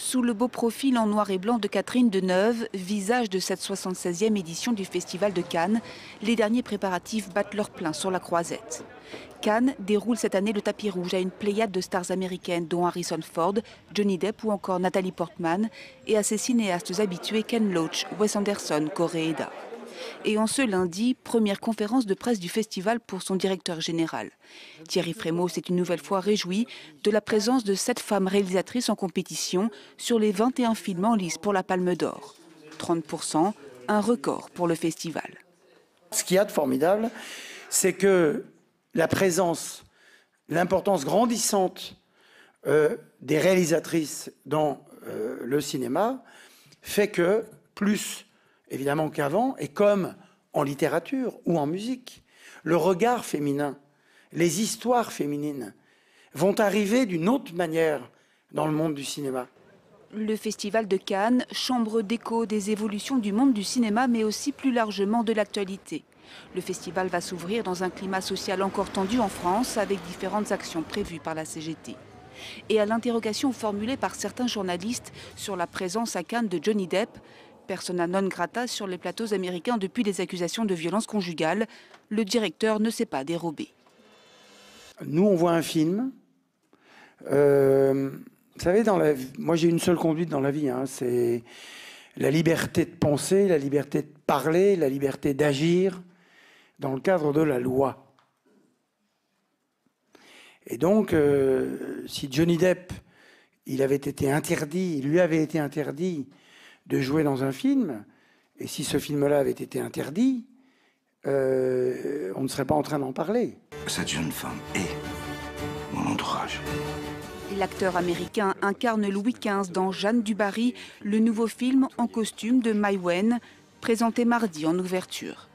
Sous le beau profil en noir et blanc de Catherine Deneuve, visage de cette 76e édition du Festival de Cannes, les derniers préparatifs battent leur plein sur la croisette. Cannes déroule cette année le tapis rouge à une pléiade de stars américaines dont Harrison Ford, Johnny Depp ou encore Nathalie Portman et à ses cinéastes habitués Ken Loach, Wes Anderson, Koreeda. Et en ce lundi, première conférence de presse du festival pour son directeur général. Thierry Frémaux s'est une nouvelle fois réjoui de la présence de 7 femmes réalisatrices en compétition sur les 21 films en lice pour la Palme d'Or. 30%, un record pour le festival. Ce qu'il y a de formidable, c'est que la présence, l'importance grandissante des réalisatrices dans le cinéma fait que, plus évidemment qu'avant, et comme en littérature ou en musique, le regard féminin, les histoires féminines vont arriver d'une autre manière dans le monde du cinéma. Le Festival de Cannes, chambre d'écho des évolutions du monde du cinéma, mais aussi plus largement de l'actualité. Le festival va s'ouvrir dans un climat social encore tendu en France, avec différentes actions prévues par la CGT. Et à l'interrogation formulée par certains journalistes sur la présence à Cannes de Johnny Depp, persona non grata sur les plateaux américains depuis les accusations de violence conjugale, le directeur ne s'est pas dérobé. Nous, on voit un film. Vous savez, moi j'ai une seule conduite dans la vie, hein, c'est la liberté de penser, la liberté de parler, la liberté d'agir dans le cadre de la loi. Et donc, si Johnny Depp, il lui avait été interdit de jouer dans un film, et si ce film-là avait été interdit, on ne serait pas en train d'en parler. Cette jeune femme est mon entourage. L'acteur américain incarne Louis XV dans Jeanne du Barry, le nouveau film en costume de Mai Wen, présenté mardi en ouverture.